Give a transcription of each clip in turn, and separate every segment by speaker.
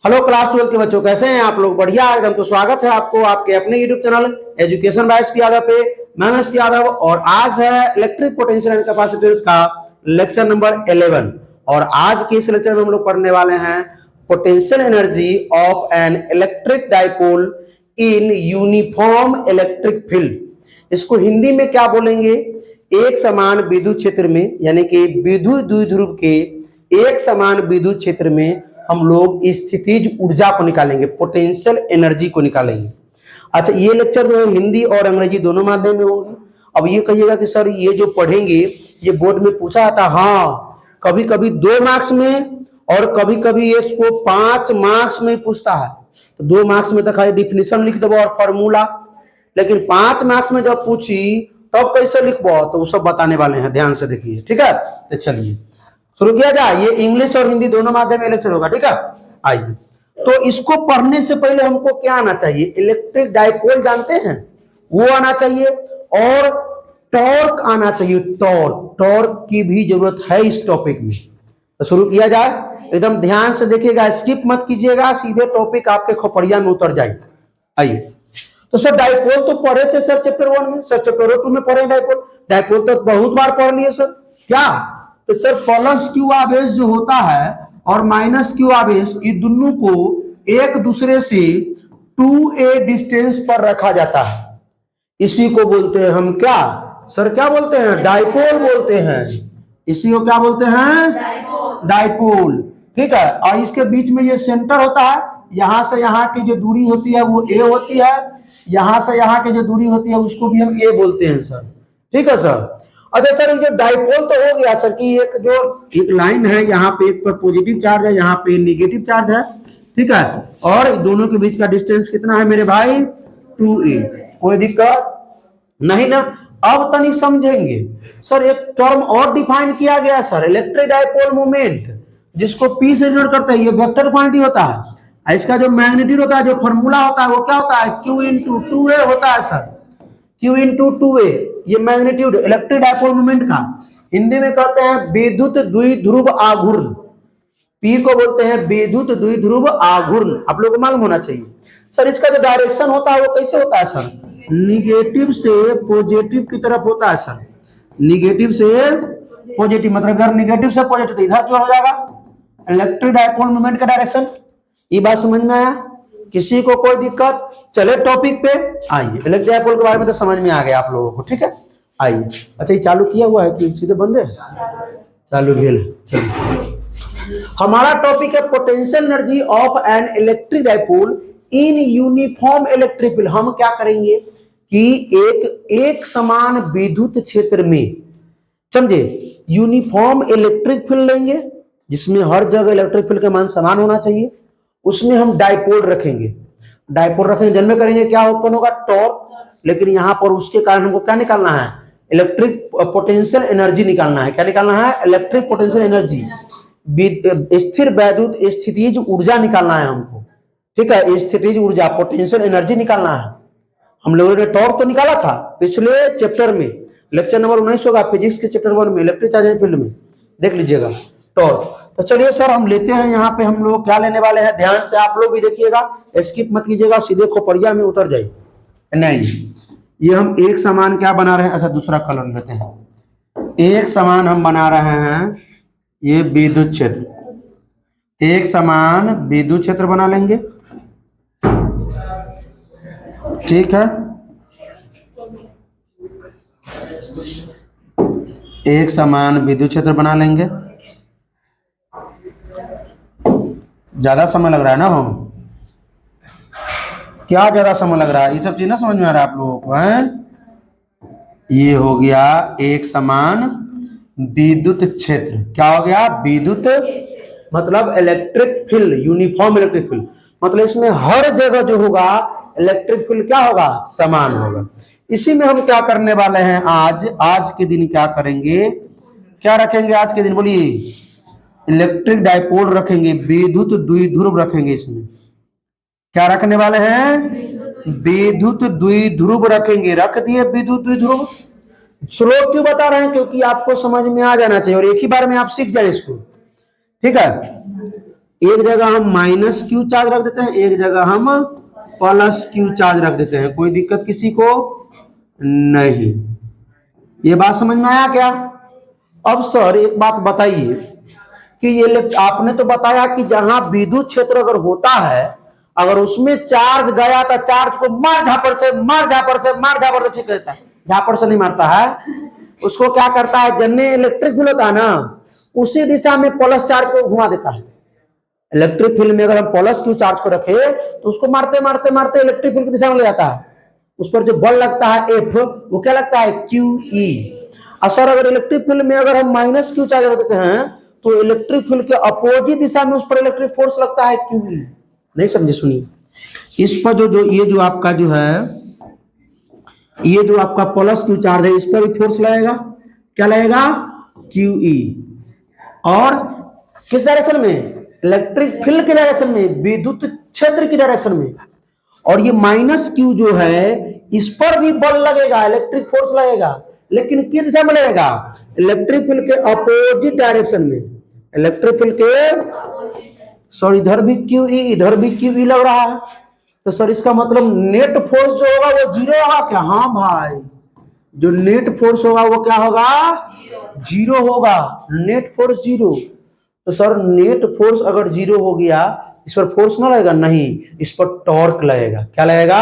Speaker 1: Hello class 12 के बच्चों, कैसे हैं आप लोग? बढ़िया एकदम। तो स्वागत है आपको आपके अपने YouTube channel education by SP Yadav पे। मैं एसपी यादव और आज है इलेक्ट्रिक पोटेंशियल एंड कैपेसिटेंस का लेक्चर नंबर 11। और आज के इस लेक्चर में हम लोग पढ़ने वाले हैं potential energy of an electric dipole in uniform electric field. इसको हिंदी में क्या बोलेंगे? एक समान विद्युत क्षेत्र में, यानी कि विद्युत द्विध्रुव के एक समान विद्युत क्षेत्र में हम लोग स्थितिज ऊर्जा को निकालेंगे, पोटेंशियल एनर्जी को निकालेंगे। अच्छा, ये लेक्चर जो है हिंदी और अंग्रेजी दोनों माध्यम में होगी। अब ये कहिएगा कि सर ये जो पढ़ेंगे ये बोर्ड में पूछा था। हाँ, कभी कभी 2 मार्क्स में और कभी कभी ये इसको 5 मार्क्स में पूछता है। तो 2 मार्क्स में तो खाली डिफिनेशन लिख दो और फॉर्मूला, लेकिन 5 मार्क्स में जब पूछी तब कैसे लिखबो तो वो सब बताने वाले हैं, ध्यान से देखिए। ठीक है, तो चलिए शुरू किया जाए। ये इंग्लिश और हिंदी दोनों माध्यम में लेक्चर होगा। ठीक है, आइए। तो इसको पढ़ने से पहले हमको क्या आना चाहिए? इलेक्ट्रिक डाइपोल जानते हैं, वो आना चाहिए और टॉर्क आना चाहिए। टॉर्क की भी जरूरत है इस टॉपिक में। तो शुरू किया जाए। एकदम ध्यान से देखिएगा, स्किप मत कीजिएगा, सीधे टॉपिक आपके खोपड़िया में उतर जाए। आइए। तो सर डाइपोल तो पढ़े थे सर चैप्टर 1 में, सर चैप्टर 2 में पढ़े डाइपोल तो बहुत बार पढ़ लिए सर। क्या? तो सर प्लस क्यू आवेश जो होता है और माइनस क्यू आवेश, ये दोनों को एक दूसरे से 2a डिस्टेंस पर रखा जाता है। इसी को बोलते हैं हम क्या सर? क्या बोलते हैं? डाइपोल बोलते हैं। इसी को क्या बोलते हैं? डाइपोल। ठीक है, और इसके बीच में ये सेंटर होता है। यहां से यहां की जो दूरी होती है वो a होती है, यहां से यहां की जो दूरी होती है उसको भी हम a बोलते हैं सर। ठीक है सर। अच्छा सर, ये डाइपोल तो हो गया सर कि एक लाइन है, यहाँ पे एक पर पॉजिटिव चार्ज है, यहाँ पे नेगेटिव चार्ज है। ठीक है, और दोनों के बीच का डिस्टेंस कितना है मेरे भाई? 2a। कोई दिक्कत नहीं ना? अब तनी समझेंगे सर। एक टर्म और डिफाइन किया गया सर, इलेक्ट्रिक डाइपोल मोमेंट, जिसको p से डिनोट करते हैं। ये वेक्टर क्वांटिटी होता है। इसका जो मैग्नीट्यूड होता है, जो फॉर्मूला होता है वो क्या होता है? q इंटू 2a होता है सर। q इंटू 2a, ये मैग्नीट्यूड इलेक्ट्रिक डाइपोल मोमेंट का। हिंदी में कहते हैं विद्युत द्विध्रुव आघूर्ण। P को बोलते हैं विद्युत द्विध्रुव आघूर्ण। आप लोगों को मालूम होना चाहिए सर। इसका जो डायरेक्शन होता है वो कैसे होता है सर? निगेटिव से पॉजिटिव की तरफ होता है सर। निगेटिव से पॉजिटिव, मतलब इधर निगेटिव से पॉजिटिव, तो इधर क्या हो जाएगा? इलेक्ट्रिक डाइपोल मोमेंट का डायरेक्शन। ये बात समझ में आया? किसी को कोई दिक्कत? चले टॉपिक पे आइए। इलेक्ट्रिक डाइपोल के बारे में तो समझ में आ गया आप लोगों को। ठीक है, आइए। अच्छा, ये चालू किया हुआ है कि सीधे बंद है? चालू भी है। चलिए, हमारा टॉपिक है potential energy of an electric dipole in uniform electric field. हम क्या करेंगे कि एक समान विद्युत क्षेत्र में, समझे, यूनिफॉर्म इलेक्ट्रिक फील्ड लेंगे जिसमें हर जगह इलेक्ट्रिक फील्ड का मान समान होना चाहिए। उसमें हम डाइपोल रखेंगे। डाइपोल रखेंगे, जन्म करेंगे, क्या उत्पन्न होगा? टॉर्क। लेकिन यहां पर उसके कारण हमको क्या निकालना है? इलेक्ट्रिक पोटेंशियल एनर्जी निकालना है। क्या निकालना है? इलेक्ट्रिक पोटेंशियल एनर्जी, स्थिर वैद्युत स्थितिज ऊर्जा निकालना है हमको। ठीक है, स्थितिज ऊर्जा, पोटेंशियल एनर्जी निकालना है। हम लोगों ने टॉर्क तो निकाला था पिछले चैप्टर में, लेक्चर नंबर 19 होगा फिजिक्स के चैप्टर 1 में, इलेक्ट्रिक चार्ज फील्ड में, देख लीजिएगा टॉर्क। तो चलिए सर, हम लेते हैं यहाँ पे हम लोग क्या लेने वाले हैं, ध्यान से आप लोग भी देखिएगा, स्किप मत कीजिएगा, सीधे खोपड़िया में उतर जाइए। नहीं, ये हम एक समान क्या बना रहे हैं? अच्छा, दूसरा कलर लेते हैं। एक समान हम बना रहे हैं ये विद्युत क्षेत्र, एक समान विद्युत क्षेत्र बना लेंगे। ठीक है, एक समान विद्युत क्षेत्र बना लेंगे। ज्यादा समय लग रहा है ना? हम क्या ज्यादा समय लग रहा है? ये सब चीज ना समझ में आ रहा है आप लोगों को? है ये हो गया एक समान विद्युत क्षेत्र। क्या हो गया? विद्युत मतलब electric field, uniform electric field, मतलब इसमें हर जगह जो होगा इलेक्ट्रिक फील्ड क्या होगा? समान होगा। इसी में हम क्या करने वाले हैं आज के दिन? क्या करेंगे, क्या रखेंगे आज के दिन? बोलिए। इलेक्ट्रिक डाइपोल रखेंगे, विद्युत द्विध्रुव रखेंगे। इसमें क्या रखने वाले हैं? विद्युत द्विध्रुव रखेंगे। रख दिए विद्युत द्विध्रुव। स्लो क्यों बता रहे हैं? क्योंकि आपको समझ में आ जाना चाहिए और एक ही बार में आप सीख जाए इसको। ठीक है, एक जगह हम माइनस क्यू चार्ज रख देते हैं, एक जगह हम प्लस क्यू चार्ज रख देते हैं। कोई दिक्कत किसी को नहीं। ये बात समझ में आया क्या? अब सर एक बात बताइए कि ये आपने तो बताया कि जहां विद्युत क्षेत्र अगर होता है, अगर उसमें चार्ज गया तो चार्ज को मार झापड़ से मार झापड़ से मार झापड़ से ठीक रहता है, झापड़ से नहीं मारता है, उसको क्या करता है, जन्ने इलेक्ट्रिक फील्ड होता है ना, उसी दिशा में प्लस चार्ज को घुमा देता है। इलेक्ट्रिक फील्ड में अगर हम प्लस क्यू चार्ज को रखे तो उसको मारते मारते मारते इलेक्ट्रिक फील्ड की दिशा में ले जाता है। उस पर जो बल लगता है एफ, वो क्या लगता है, क्यू ई। और सर अगर इलेक्ट्रिक फील्ड में अगर हम माइनस क्यू चार्ज रख देते हैं तो इलेक्ट्रिक फील्ड के अपोजिट दिशा में उस पर इलेक्ट्रिक फोर्स लगता है क्यू ई। नहीं समझे? सुनिए, इस पर जो ये जो आपका जो है, ये जो आपका प्लस क्यू चार्ज है, इस पर भी फोर्स लगेगा। क्या लगेगा? Q E. और किस डायरेक्शन में? इलेक्ट्रिक फील्ड के डायरेक्शन में, विद्युत क्षेत्र की डायरेक्शन में। और ये माइनस क्यू जो है, इस पर भी बल लगेगा, इलेक्ट्रिक फोर्स लगेगा, लेकिन किस दिशा में लगेगा? इलेक्ट्रिक फील्ड के अपोजिट डायरेक्शन में। इलेक्ट्रिक फील्ड के, सॉरी इधर भी क्यू ई, इधर भी क्यू ई लग रहा है, तो सर इसका मतलब नेट फोर्स जो होगा वो जीरो होगा क्या? हाँ भाई, जो नेट फोर्स होगा वो क्या होगा? जीरो होगा। Net force zero. तो सर नेट फोर्स अगर जीरो हो गया, इस पर फोर्स ना लगेगा? नहीं, इस पर टॉर्क लगेगा। क्या लगेगा?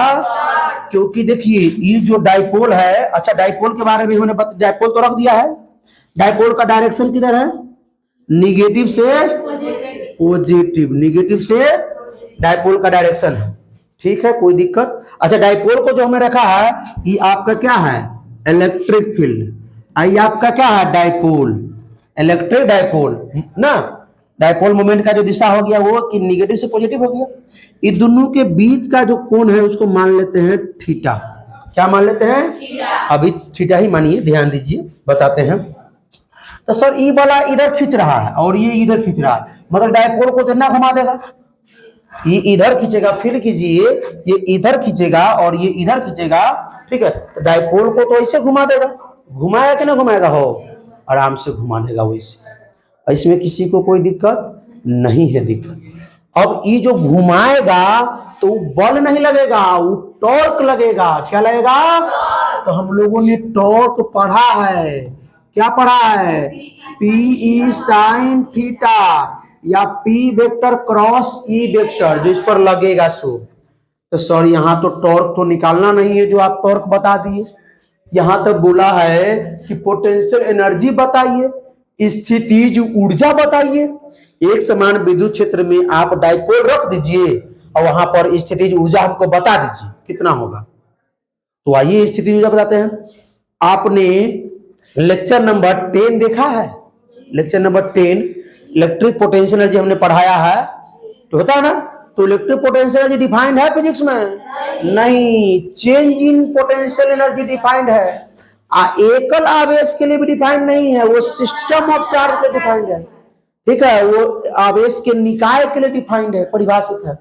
Speaker 1: क्योंकि देखिए ये जो डाइपोल है, अच्छा डाइपोल के बारे में हमने डाइपोल तो रख दिया है। डाइपोल का डायरेक्शन किधर है? निगेटिव से पॉजिटिव, निगेटिव से डाइपोल का डायरेक्शन है। ठीक है, कोई दिक्कत? अच्छा डाइपोल को जो हमने रखा है, ये आपका क्या है? Electric field. ये आपका क्या है? डाइपोल, इलेक्ट्रिक डाइपोल ना। डाइपोल मोमेंट का जो दिशा हो गया वो कि निगेटिव से पॉजिटिव हो गया। ये दोनों के बीच का जो कोण है उसको मान लेते हैं थीटा। क्या मान लेते हैं? अभी थीटा ही मानिए, ध्यान दीजिए, बताते हैं। तो सर ई वाला इधर खींच रहा है और ये इधर खींच रहा है, मतलब डाइपोल को कितना घुमा देगा? ये इधर खींचेगा, फील कीजिए, ये इधर खींचेगा और ये इधर खींचेगा। ठीक है, तो डाइपोल को तो ऐसे घुमा देगा। घुमाएगा कि ना घुमाएगा? हो, आराम से घुमा देगा वैसे। इसमें किसी को कोई दिक्कत नहीं है। दिक्कत अब ये जो घुमाएगा तो बल नहीं लगेगा, वो टॉर्क लगेगा। क्या लगेगा? तो हम लोगों ने टॉर्क पढ़ा है। क्या पढ़ा है? पी ई साइन थीटा या P vector cross E vector, जो इस पर लगेगा सो। तो सर यहाँ तो टॉर्क तो निकालना नहीं है, जो आप टॉर्क बता दिए। यहां तक बोला है कि पोटेंशियल एनर्जी बताइए, स्थितिज ऊर्जा बताइए। एक समान विद्युत क्षेत्र में आप डाइपोल रख दीजिए और वहां पर स्थितिज ऊर्जा हमको बता दीजिए कितना होगा। तो आइए स्थितिज ऊर्जा बताते हैं। आपने लेक्चर नंबर 10 देखा है? Lecture number 10 electric potential energy हमने पढ़ाया है, तो होता है ना। तो इलेक्ट्रिक पोटेंशियल एनर्जी डिफाइंड है फिजिक्स में? नहीं, change in potential energy defined है। एकल आवेश के लिए भी डिफाइंड नहीं है, वो सिस्टम ऑफ चार्ज पे डिफाइंड है। ठीक है, वो आवेश के निकाय के लिए डिफाइंड है, परिभाषित है।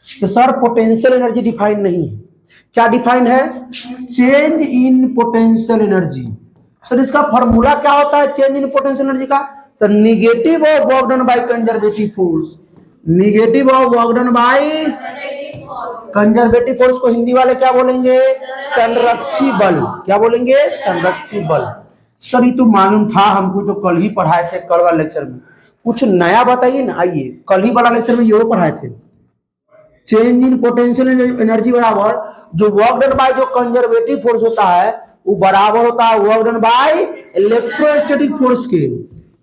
Speaker 1: तो सर पोटेंशियल एनर्जी डिफाइंड नहीं है। क्या डिफाइंड है? Change in potential energy. Sir इसका फॉर्मूला क्या होता है चेंज इन पोटेंशियल एनर्जी का? तो negative of work done by conservative force. Negative of work done by conservative force को हिंदी वाले क्या बोलेंगे? संरक्षी बल। क्या बोलेंगे? संरक्षी बल। सर ये तो मालूम था हमको, तो कल ही पढ़ाए थे, कल वाले लेक्चर में। कुछ नया बताइए ना। आइए, कल ही वाला लेक्चर में ये पढ़ाए थे। चेंज इन पोटेंशियल एनर्जी बराबर जो वर्क डन बाय जो कंजर्वेटिव फोर्स होता है वो बराबर होता है work done by electrostatic force के।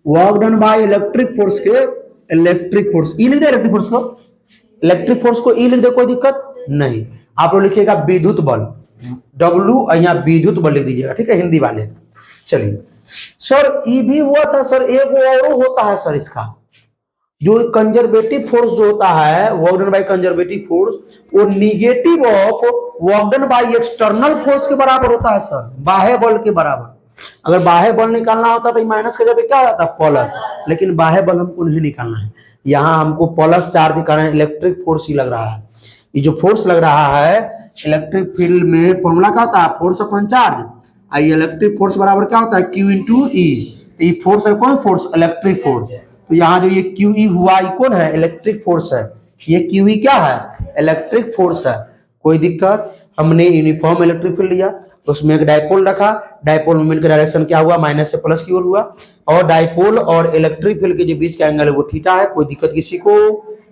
Speaker 1: Work done by electric force के, इलेक्ट्रिक फोर्स ई लिख दे, इलेक्ट्रिक फोर्स को, इलेक्ट्रिक फोर्स को ई लिख दे, कोई दिक्कत नहीं। आप लोग लिखिएगा विद्युत बल, डब्ल्यू, यहाँ विद्युत बल लिख दीजिएगा। ठीक है, हिंदी वाले। चलिए सर ई भी हुआ था सर, एक और होता है सर इसका, जो कंजर्वेटिव फोर्स जो होता है work done by conservative force, वो negative of work done by external force के बराबर होता है सर, बाह्य बल के बराबर। अगर बाह्य बल निकालना होता तो माइनस का जब क्या हो जाता? प्लस। लेकिन बाह्य बल हमको नहीं निकालना है, यहाँ हमको प्लस चार्ज के कारण इलेक्ट्रिक फोर्स ही लग रहा है। ये जो फोर्स लग रहा है इलेक्ट्रिक फील्ड में, फॉर्मूला क्या होता है? Force upon charge. Electric force बराबर क्या होता है? क्यू इंटू ई। ये फोर्स है, कौन फोर्स? Electric force. तो यहाँ जो ये QE हुआ, ये कौन है? इलेक्ट्रिक फोर्स है। ये QE क्या है? इलेक्ट्रिक फोर्स है। कोई दिक्कत? हमने यूनिफॉर्म इलेक्ट्रिक फील्ड लिया, उसमें एक डाइपोल रखा, डाइपोल मोमेंट का डायरेक्शन क्या हुआ? माइनस से प्लस की ओर हुआ, और डाइपोल और इलेक्ट्रिक फील्ड के जो बीच का एंगल है वो थीटा है। कोई दिक्कत किसी को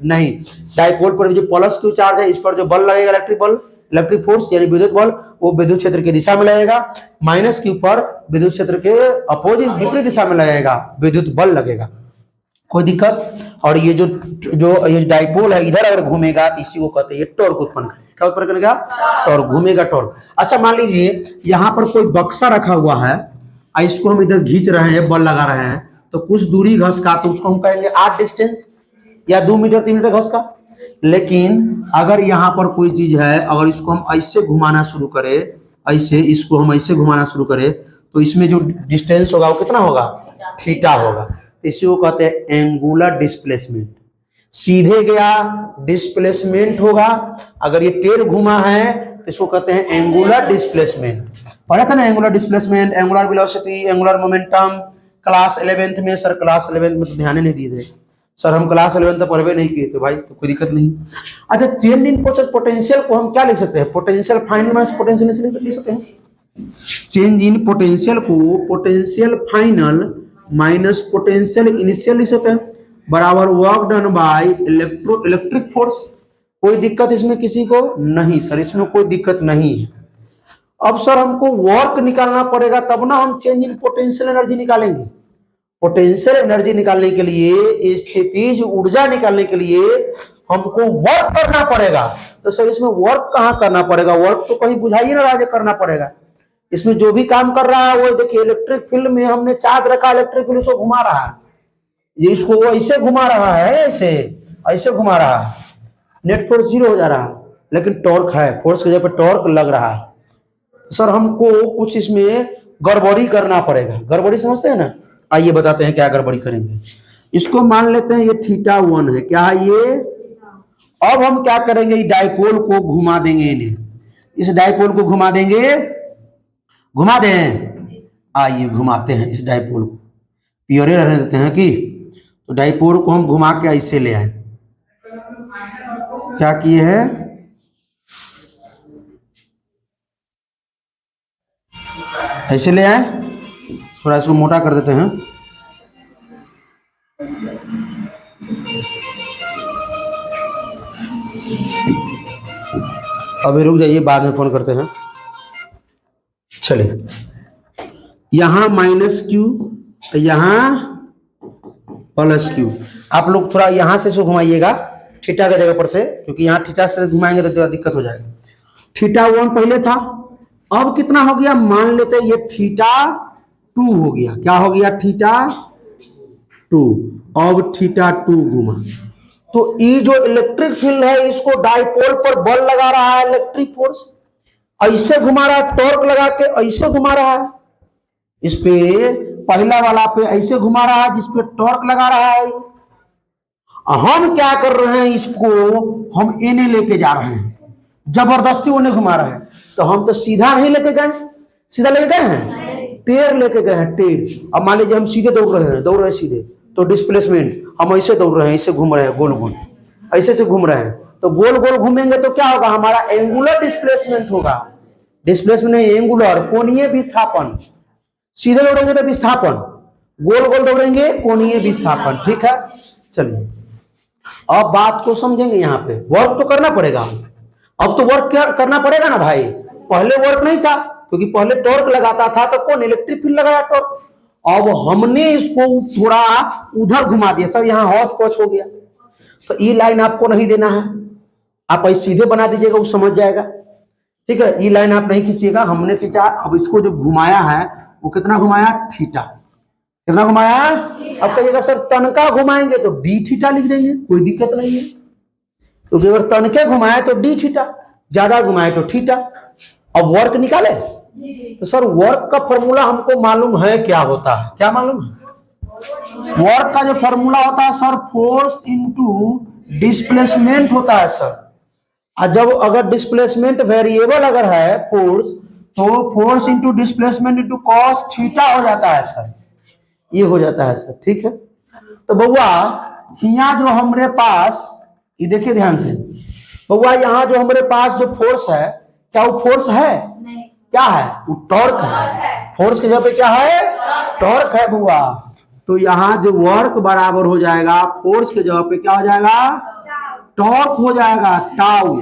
Speaker 1: नहीं। डाइपोल पर जो प्लस क्यू चार्ज है, इस पर जो बल लगेगा, इलेक्ट्रिक बल, इलेक्ट्रिक फोर्स यानी विद्युत बल, वो विद्युत क्षेत्र की दिशा में लगेगा। माइनस क्यू पर विद्युत क्षेत्र के अपोजिट विपरीत दिशा में लगेगा, विद्युत बल लगेगा। कोई दिक्कत? और ये जो ये डाइपोल है, इधर अगर घूमेगा तो इसी को कहते हैं ये टॉर्क उत्पन्न करेगा। क्या उत्पन्न करेगा? टॉर्क, घूमेगा टॉर्क। अच्छा, मान लीजिए यहाँ पर कोई बक्सा रखा हुआ है, इसको हम इधर खींच रहे हैं, बल लगा रहे हैं, तो कुछ दूरी घस का, तो उसको हम कहेंगे आर डिस्टेंस, या 2 मीटर 3 मीटर घस का। लेकिन अगर यहाँ पर कोई चीज है, अगर इसको हम ऐसे घुमाना शुरू करें, ऐसे, इसको हम ऐसे घुमाना शुरू करें, तो इसमें जो डिस्टेंस होगा वो कितना होगा? थीटा होगा। इसी को कहते हैं एंगुलर डिस्प्लेसमेंट। सीधे गया डिस्प्लेसमेंट होगा, अगर ये टेढ़ घुमा है तो इसको कहते हैं एंगुलर डिस्प्लेसमेंट। पढ़ा था ना angular displacement, angular velocity, angular momentum, class 11th में। सर क्लास 11th में तो ध्यान ही नहीं दिए थे सर, हम क्लास 11 तक पढ़वे नहीं किए थे भाई, तो कोई दिक्कत नहीं। अच्छा, चेंज इन पोटेंशियल को हम क्या लिख सकते हैं? पोटेंशियल फाइनल माइनस पोटेंशियल लिख सकते हैं। चेंज इन पोटेंशियल को potential final minus potential initial लिख सकते हैं, बराबर work done by electric force. कोई दिक्कत इसमें किसी को नहीं? सर इसमें कोई दिक्कत नहीं है। अब सर हमको वर्क निकालना पड़ेगा, तब ना हम चेंज इन पोटेंशियल एनर्जी निकालेंगे। पोटेंशियल एनर्जी निकालने के लिए, स्थितिज ऊर्जा निकालने के लिए हमको वर्क करना पड़ेगा। तो सर इसमें वर्क कहाँ करना पड़ेगा? वर्क तो कहीं बुझाइए ना राजे, करना पड़ेगा। इसमें जो भी काम कर रहा है वो देखिए, इलेक्ट्रिक फील्ड में हमने चार्ज रखा, इलेक्ट्रिक फील्ड उसको घुमा रहा है, ये इसको ऐसे घुमा रहा है, ऐसे ऐसे घुमा रहा है, नेट फोर्स 0 हो जा रहा है, लेकिन टॉर्क है, फोर्स की जगह पर टॉर्क लग रहा है। सर हमको कुछ इसमें गड़बड़ी करना पड़ेगा। गड़बड़ी समझते हैं ना? आइए बताते हैं क्या गड़बड़ी करेंगे। इसको मान लेते हैं ये θ1 है, क्या है ये? अब हम क्या करेंगे, इस डाइपोल को घुमा देंगे, इन्हें, इस डाइपोल को घुमा देंगे, घुमा दें। आइए घुमाते हैं इस डाइपोल को, प्योरे रहने देते हैं कि, तो डाइपोल को हम घुमा के ऐसे ले आए। क्या किए हैं? ऐसे ले आए, थोड़ा इसको मोटा कर देते हैं। अभी रुक जाइए, बाद में फोन करते हैं। चलिए, यहां माइनस क्यू, यहां प्लस क्यू। आप लोग थोड़ा यहां से घुमाइएगा थीटा की जगह पर से, क्योंकि यहां थीटा से घुमाएंगे तो दिक्कत हो जाएगा। θ1 पहले था, अब कितना हो गया? मान लेते हैं ये θ2 हो गया। क्या हो गया? θ2। अब θ2 घुमा, तो ये जो इलेक्ट्रिक फील्ड है, इसको डाइपोल पर बल लगा रहा है, इलेक्ट्रिक फोर्स, ऐसे घुमा रहा है, टॉर्क लगा के ऐसे घुमा रहा है। इस पे पहला वाला पे ऐसे घुमा रहा है, जिसपे टॉर्क लगा रहा है। हम क्या कर रहे हैं, इसको हम एने लेके जा रहे हैं, जबरदस्ती उन्हें घुमा रहे हैं। तो हम तो सीधा नहीं लेके गए, सीधा लेके गए हैं, टेढ़ लेके गए हैं, टेढ़। अब मान लीजिए हम सीधे दौड़ रहे हैं सीधे, तो डिस्प्लेसमेंट, हम ऐसे दौड़ रहे हैं, ऐसे घूम रहे हैं, गोल गोल ऐसे से घूम रहे हैं, तो गोल गोल घूमेंगे तो क्या होगा? हमारा एंगुलर डिस्प्लेसमेंट होगा। डिस्प्लेसमेंट नहीं, एंगुलर, कोणीय विस्थापन। सीधे दौड़ेंगे तो विस्थापन, गोल गोल दौड़ेंगे कोणीय विस्थापन। ठीक है, चलिए अब बात को समझेंगे। यहाँ पे वर्क तो करना पड़ेगा, अब तो वर्क क्या करना पड़ेगा ना भाई। पहले वर्क नहीं था, क्योंकि पहले टॉर्क लगाता था, तो कौन? इलेक्ट्रिक फील्ड लगाया टॉर्क। अब हमने इसको थोड़ा उधर घुमा दिया, सर यहाँ हौच पौच हो गया, तो ये लाइन आपको नहीं देना है, आप ऐसे सीधे बना दीजिएगा, वो समझ जाएगा। ठीक है, ये लाइन आप नहीं खींचिएगा, हमने खींचा। अब इसको जो घुमाया है वो कितना घुमाया? थीटा। कितना घुमाया? अब कहिएगा सर तनका घुमाएंगे तो डी थीटा लिख देंगे, कोई दिक्कत नहीं है, क्योंकि अगर तनके घुमाए तो डी थीटा, ज्यादा घुमाए तो थीटा। अब वर्क निकाले, तो सर वर्क का फॉर्मूला हमको मालूम है क्या होता है? क्या मालूम है? वर्क का जो फॉर्मूला होता है सर, फोर्स इनटू डिस्प्लेसमेंट होता है सर। और जब अगर डिस्प्लेसमेंट वेरिएबल अगर है फोर्स, तो force into displacement into cos theta हो जाता है सर, ये हो जाता है सर। ठीक है, तो बउआ यहाँ जो हमारे पास, ये देखिए ध्यान से बउआ, यहाँ जो हमारे पास जो फोर्स है, क्या वो फोर्स है? नहीं। क्या है? वो टॉर्क है। फोर्स की जगह पे क्या है? टॉर्क है बउआ। तो यहाँ जो वर्क बराबर हो जाएगा, फोर्स की जगह पे क्या हो जाएगा? टॉर्क हो जाएगा, टाउ।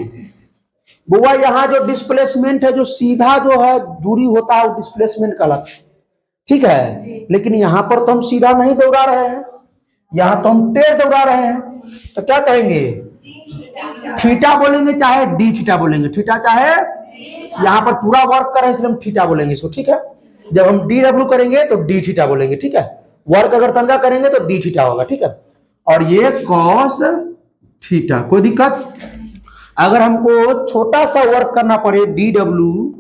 Speaker 1: बुआ यहाँ जो डिस्प्लेसमेंट है, जो सीधा जो है दूरी होता है, वो डिस्प्लेसमेंट का लगता है, ठीक है। लेकिन यहाँ पर तो हम सीधा नहीं दौड़ा रहे हैं, यहाँ तो हम टेढ़ दौड़ा रहे हैं। तो क्या कहेंगे? थीटा बोलेंगे चाहे डी थीटा बोलेंगे, थीटा चाहे, यहाँ पर पूरा वर्क कर रहे हैं इसलिए हम थीटा बोलेंगे इसको, ठीक है। जब हम डी डब्ल्यू करेंगे तो डी थीटा बोलेंगे, ठीक है। वर्क अगर तनका करेंगे तो डी थीटा होगा, ठीक है। और ये कॉस थीटा, कोई दिक्कत? अगर हमको छोटा सा वर्क करना पड़े डी डब्ल्यू,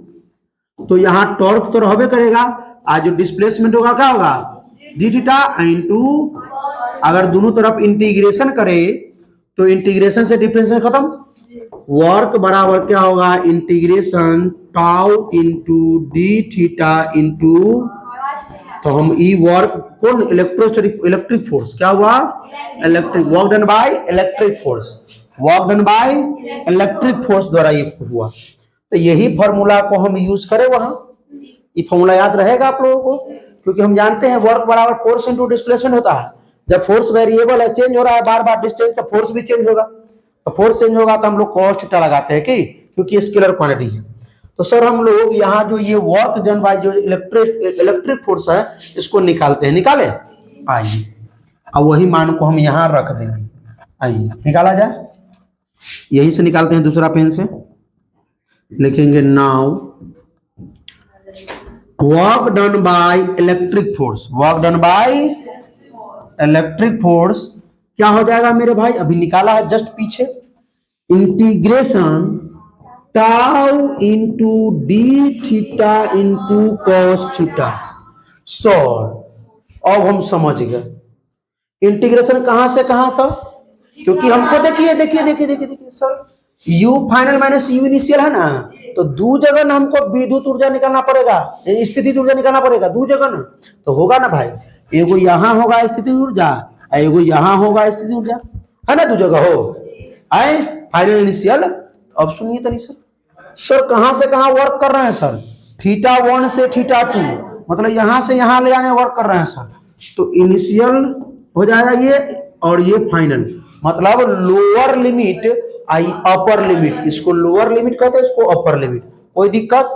Speaker 1: तो यहाँ टॉर्क तो रहबे करेगा, आज जो डिस्प्लेसमेंट होगा क्या होगा? डी थीटा इनटू, अगर दोनों तरफ इंटीग्रेशन करे तो इंटीग्रेशन से डिफरेंशियल खत्म, वर्क बराबर क्या होगा? Integration tau into D theta into, तो हम ई वर्क कौन? इलेक्ट्रोस्टैटिक, इलेक्ट्रिक फोर्स, क्या हुआ? Electric work done by electric force, work done by electric force द्वारा ये हुआ। तो यही फॉर्मूला को हम यूज करें वहां, ये फॉर्मूला याद रहेगा आप लोगों को, क्योंकि हम जानते हैं वर्क बराबर फोर्स इनटू डिस्प्लेसमेंट होता है। जब फोर्स वेरिएबल है, चेंज हो रहा है बार बार डिस्टेंस, तो फोर्स भी चेंज होगा। तो फोर्स चेंज होगा तो हम लोग कॉस थीटा लगाते हैं, कि क्योंकि स्केलर क्वांटिटी है। तो सर हम लोग यहाँ जो ये वर्क डन बाय जो इलेक्ट्रिक फोर्स है, इसको निकालते हैं, निकाले? आइए, अब वही मान को हम यहाँ रख देंगे, आइए निकाला जाए। यहीं से निकालते हैं, दूसरा पेन से लिखेंगे, now work done by electric force, work done by electric force क्या हो जाएगा मेरे भाई? अभी निकाला है जस्ट पीछे, integration tau into D theta into cos theta. Sir अब हम समझ गए इंटीग्रेशन कहां से कहां था, क्योंकि हमको देखिए देखिए देखिए देखिए देखिए sir, u final minus u initial है ना, तो दो जगह ना हमको विद्युत ऊर्जा निकालना पड़ेगा, स्थितिज ऊर्जा निकालना पड़ेगा, दो जगह ना, तो होगा ना भाई, एगो यहाँ होगा स्थितिज ऊर्जा, एगो यहाँ होगा स्थितिज ऊर्जा, है ना, दो जगह हो आए फाइनल इनिशियल। अब सुनिए तनी सर कहां से कहां वर्क कर रहे हैं सर? थीटा 1 से थीटा 2, मतलब यहां से यहां ले जाने वर्क कर रहे हैं सर। तो इनिशियल हो जाएगा ये, और ये फाइनल, मतलब लोअर लिमिट आई अपर लिमिट, इसको लोअर लिमिट कहते हैं, इसको अपर लिमिट। कोई दिक्कत?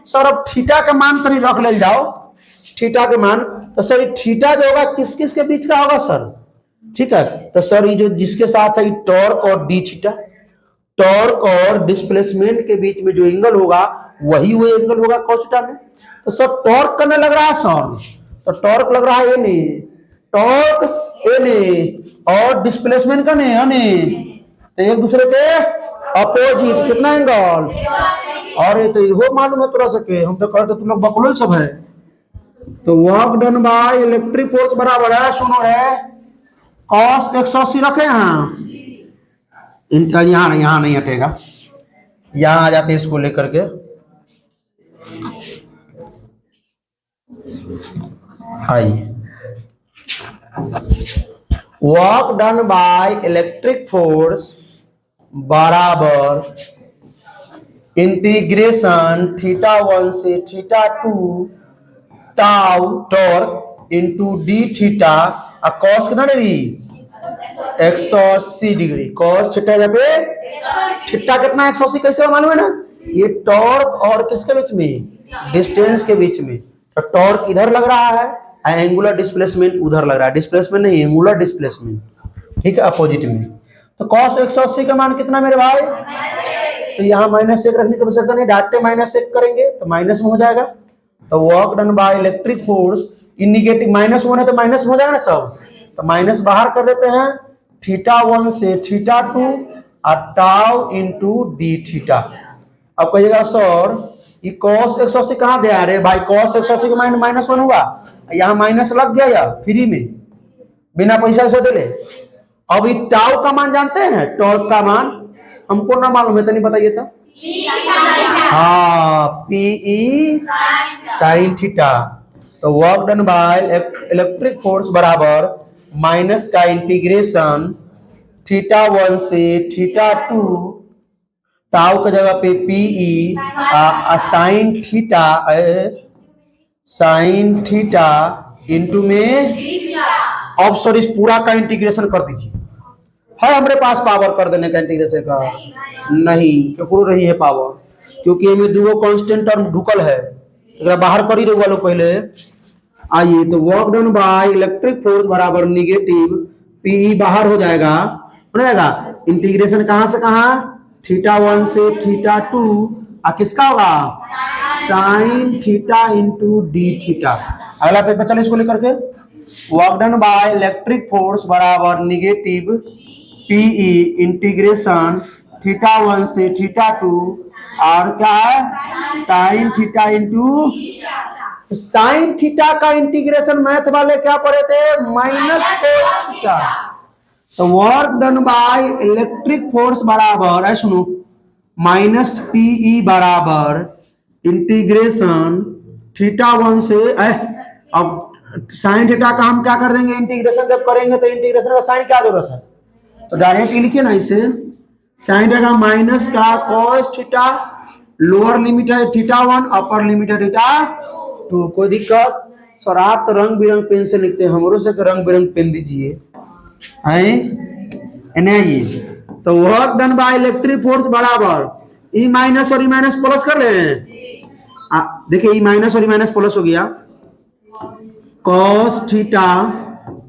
Speaker 1: सर अब थीटा का मान तनी रख ले जाओ, थीटा के मान, तो सर थीटा जो होगा किस किस के बीच का होगा सर? ठीक है, तो सर ये जो जिसके साथ है टॉर्क और डी थीटा, टॉर्क और डिस्प्लेसमेंट के बीच में जो एंगल होगा वही वो एंगल होगा कॉस थीटा में। तो सर टॉर्क करने लग रहा है सर, तो टॉर्क लग रहा है N A, torque N A, और डिस्प्लेसमेंट का नहीं, तो एक दूसरे के अपोजिट, कितना एंगल? और ये तो इहो मालूम है तोरा सके, हम तो कहते तुम लोग बकलोल सब है। तो work done by electric force बराबर है, सुनो है, कॉस 180 रखे यहाँ, इनका यहाँ नहीं हटेगा, यहाँ आ जाते इसको लेकर के, आइए, work done by electric force बराबर इंटीग्रेशन थीटा 1 से theta 2 tau torque into D theta, cos कितना डिग्री? 180 डिग्री, कॉस थीटा जब थीटा कितना 180 कैसे मालूम है ना, ये टॉर्क और किसके बीच में? डिस्टेंस के बीच में। तो टॉर्क इधर लग रहा है, एंगुलर डिस्प्लेसमेंट उधर लग रहा है, डिस्प्लेसमेंट नहीं एंगुलर डिस्प्लेसमेंट, ठीक है, अपोजिट में। तो cos 180 का मान कितना मेरे भाई? तो यहाँ -1 रखने की आवश्यकता नहीं, डायरेक्ट -1 करेंगे तो माइनस में हो जाएगा। तो work done by electric force in negative -1 है तो माइनस में हो जाएगा ना सब, तो माइनस बाहर कर देते हैं, थीटा 1 से थीटा 2 और टाउ इंटू डी थीटा। अब कहिएगा सर ये cos 180 कहाँ दे आ रहे भाई? cos 180 के -1 हुआ, यहाँ माइनस लग गया या फ्री में बिना पैसा से दे ले। अब ये टाउ का मान जानते हैं, टॉर्क का मान हमको ना मालूम है तो नहीं बताइए तो, हाँ पीई साइन थीटा। तो work done by electric force बराबर माइनस का इंटीग्रेशन θ1 से θ2 ताऊ की जगह पे पीई साइन थीटा इंटू में अब सर इस पूरा का इंटीग्रेशन कर दीजिए। है हमारे पास पावर कर देने का इंटीग्रेशन का? नहीं, क्यों रही है पावर? क्योंकि हमें दो कांस्टेंट टर्म ढुकल है, बाहर कर ही रहुआ लोग पहले। आइए तो work done by electric force बराबर निगेटिव पीई बाहर हो जाएगा, इंटीग्रेशन कहां से कहां, θ1 से θ2 किसका होगा, sine theta into D theta. अगला पेपर चले इसको लेकर के, work done by electric force बराबर निगेटिव पीई इंटीग्रेशन θ1 से θ2 और क्या है sine theta into, sine theta का इंटीग्रेशन मैथ वाले क्या पढ़े थे, माइनस कोस थीटा। तो work done by electric force बराबर है, सुनो, माइनस पीई बराबर इंटीग्रेशन θ1 से अब साइन थीटा का हम क्या कर देंगे, इंटीग्रेशन जब करेंगे तो इंटीग्रेशन का साइन क्या जरूरत है, तो डायरेक्ट लिखिए ना इसे, साइन थीटा माइनस का कॉस थीटा, लोअर लिमिट है θ1 अपर लिमिट है θ2। कोई दिक्कत? सर आप तो रंग बिरंग पेन से लिखते हैं, हमरो से रंग बिरंग पेन दीजिए। नहीं तो work done by electric force बराबर ई माइनस और ई माइनस प्लस कर रहे हैं, देखिए ई माइनस और ई माइनस प्लस हो गया, कॉस थीटा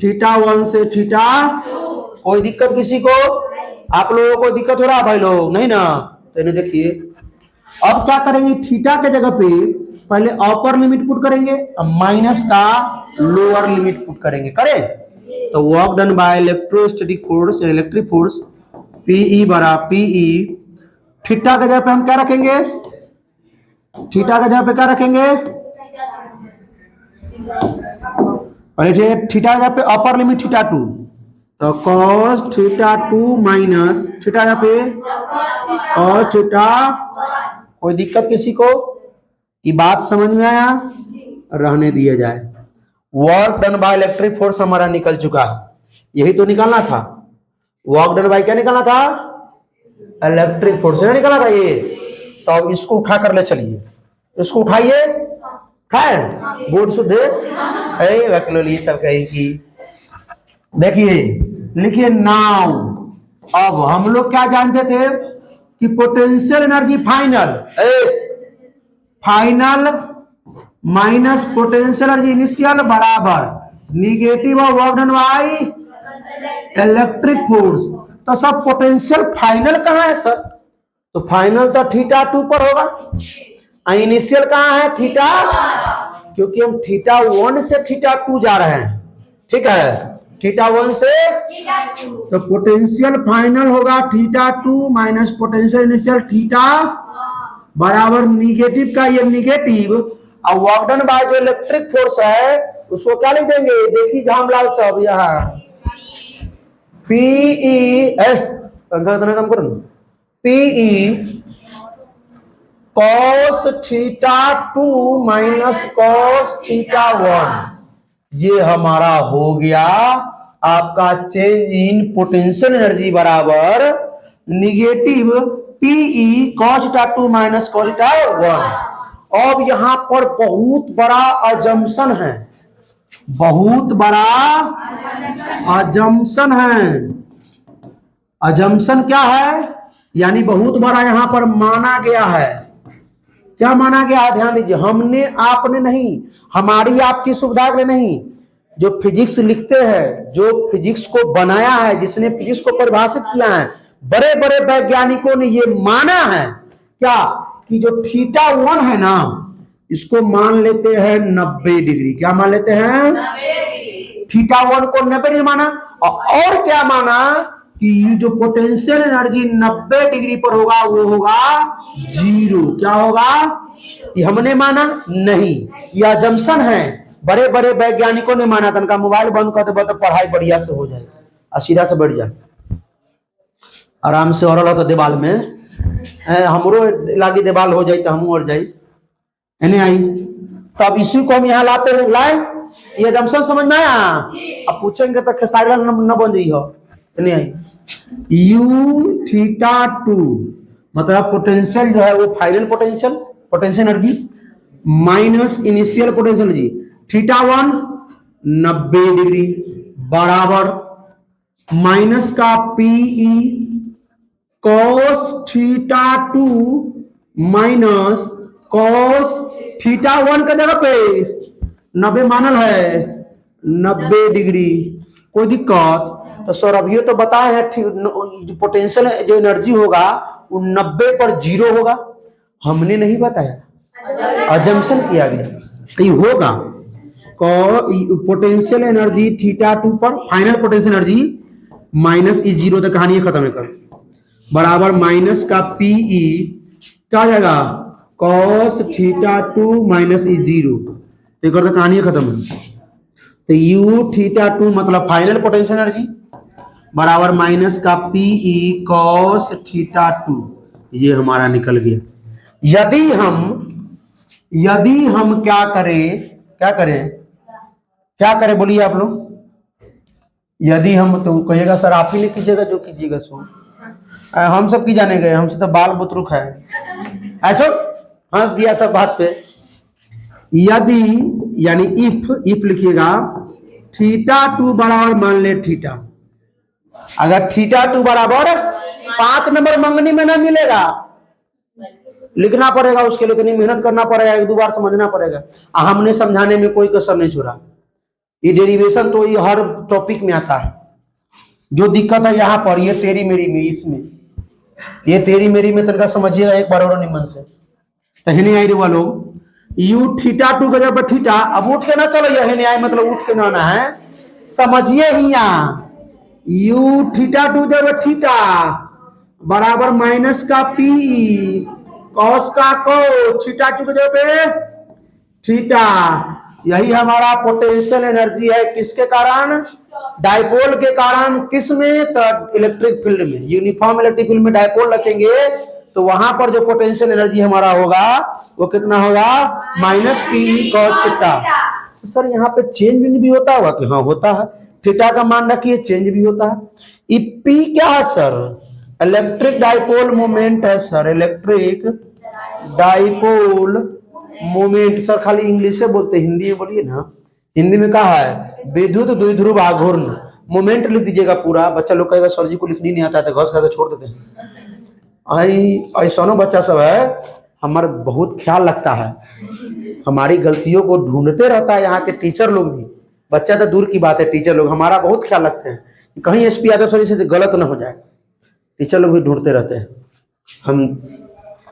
Speaker 1: θ1 से थीटा। कोई दिक्कत किसी को? आप लोगों को दिक्कत हो रहा है भाई लोग? नहीं ना, तो इन्हें देखिए अब क्या करेंगे, थीटा के जगह पे पहले अपर लिमिट पुट करेंगे, माइनस का लोअर लिमिट पुट करेंगे, करें तो work done by electrostatic force electric force PE बराबर पीई, थीटा के जगह पे हम क्या रखेंगे, थीटा के जगह पे क्या रखेंगे, पहले थीटा के जगह पे अपर लिमिट θ2, तो cos θ2 माइनस थीटा जगह पे cos थीटा। कोई दिक्कत किसी को? ये बात समझ में आया? रहने दिया जाए। Work done by electric force हमारा निकल चुका है, यही तो निकालना था। वर्क डन बाय क्या निकालना था, इलेक्ट्रिक फोर्स निकालना था ये। तो अब इसको उठा कर ले चलिए, इसको उठाइए, उठाए बोर्ड शुद्ध वैक्लोली सब कही की। देखिए लिखिए नाउ, अब हम लोग क्या जानते थे कि potential energy final minus potential energy initial बराबर negative of work done by electric force. तो सब पोटेंशियल फाइनल कहां है सर, तो फाइनल तो θ2 पर होगा, इनिशियल कहां है थीटा, क्योंकि हम θ1 से θ2 जा रहे हैं, ठीक है, θ1 से, तो पोटेंशियल फाइनल होगा θ2 माइनस पोटेंशियल इनिशियल थीटा बराबर निगेटिव का ये निगेटिव, और वर्क डन बाय जो इलेक्ट्रिक फोर्स है उसको क्या लिख देंगे, देखिए झामलाल साहब यहाँ पीई कम करो, पीई cos θ2 माइनस cos θ1, ये हमारा हो गया आपका चेंज इन पोटेंशियल एनर्जी बराबर negative PE cos θ2 minus cos θ1। अब यहां पर बहुत बड़ा अजम्पशन है, बहुत बड़ा अजम्पशन है। अजम्पशन क्या है, यानी बहुत बड़ा यहां पर माना गया है। क्या माना गया है, ध्यान दीजिए, हमने आपने नहीं, हमारी आपकी सुविधा के लिए नहीं, जो फिजिक्स लिखते हैं, जो फिजिक्स को बनाया है, जिसने फिजिक्स को परिभाषित किया है, बड़े बड़े वैज्ञानिकों ने ये माना है क्या कि जो θ1 है ना, इसको मान लेते हैं 90 डिग्री। क्या मान लेते हैं, θ1 को 90 डिग्री माना, और क्या माना कि जो पोटेंशियल एनर्जी 90 डिग्री पर होगा वो होगा जीरो। क्या होगा, ये हमने माना नहीं, यह अजम्पशन है, बड़े बड़े वैज्ञानिकों ने माना था। उनका मोबाइल बंद कर दे तो पढ़ाई बढ़िया से हो जाए और सीधा से बढ़ जाए, आराम से औरल हो तो दीवाल में हमरो लागी दीवाल हो जाए तो हम और जाए एने आई। तब इसी को हम यहाँ लाते हैं, लाए ये जंक्शन समझ में आया? अब पूछेंगे तो खेसारी लाल न बन जाइए नहीं आई। U θ2 मतलब पोटेंशियल जो है वो final potential energy minus initial potential energy. θ1 90 degree बराबर माइनस का PE cos θ2 माइनस cos θ1 का जगह पे 90 मानल है 90 डिग्री। कोई दिक्कत? तो सर अब ये तो बताए हैं पोटेंशियल जो एनर्जी होगा वो 90 पर 0 होगा। हमने नहीं बताया, अजम्पशन किया गया। ये होगा पोटेंशियल एनर्जी θ2 पर फाइनल पोटेंशियल एनर्जी माइनस ई 0 तक कहानी खत्म कर बराबर माइनस का PE क्या जाएगा cos θ2 माइनस ई 0 तो कहानी खत्म है। तो U θ2 मतलब फाइनल पोटेंशियल एनर्जी बराबर माइनस का PE cos θ2 ये हमारा निकल गया। यदि हम क्या करें बोलिए आप लोग। यदि हम तो कहिएगा सर आप ही नहीं कीजिएगा जो कीजिएगा सो हम सब की जाने गए, हमसे तो बाल बुतरुक है ऐसा हंस दिया सब बात पे। यदि यानी इफ लिखिएगा θ2 बराबर मान ले थीटा, अगर θ2 बराबर 5 नंबर मंगनी में ना मिलेगा लिखना पड़ेगा, उसके लिए इतनी मेहनत करना पड़ेगा, एक दो बार समझना पड़ेगा। हमने समझाने में कोई कसर नहीं छोड़ा। ये डेरिवेशन तो ये हर टॉपिक में आता है। जो दिक्कत है यहाँ पर ये तेरी मेरी में, इसमें ये तेरी मेरी में तनका समझिएगा एक बार और निमन से तो है आई रे लोग। U θ2 का जब थीटा अब उठ के ना चलो ये आए मतलब उठ के ना आना है, समझिए ही यहाँ U θ2 जब थीटा बराबर माइनस का PE cos का cos θ2 के जगह थीटा। यही हमारा पोटेंशियल एनर्जी है किसके कारण? डायपोल के कारण। किस में? तो इलेक्ट्रिक फील्ड में, यूनिफॉर्म इलेक्ट्रिक फील्ड में डायपोल रखेंगे तो वहां पर जो पोटेंशियल एनर्जी हमारा होगा वो कितना होगा? Minus PE cos theta. Sir यहाँ पे चेंज भी होता होगा कि हाँ होता है, थीटा का मान रखिए चेंज भी होता है। P क्या है सर? इलेक्ट्रिक डायपोल मोमेंट है sir, electric dipole moment. Sir खाली इंग्लिश से बोलते, हिंदी में बोलिए ना। हिंदी में कहा है विद्युत द्विध्रुव आघूर्ण मोमेंट लिख दीजिएगा पूरा। बच्चा लोग कहेगा सर जी को लिखनी नहीं आता है तो घस घस छोड़ देते हैं। ऐसा बच्चा सब है हमारा बहुत ख्याल रखता है, हमारी गलतियों को ढूंढते रहता है। यहाँ के टीचर लोग भी, बच्चा तो दूर की बात है, टीचर लोग हमारा बहुत ख्याल रखते हैं कहीं SP यादव सर से गलत ना हो जाए। टीचर लोग भी ढूंढते रहते हैं। हम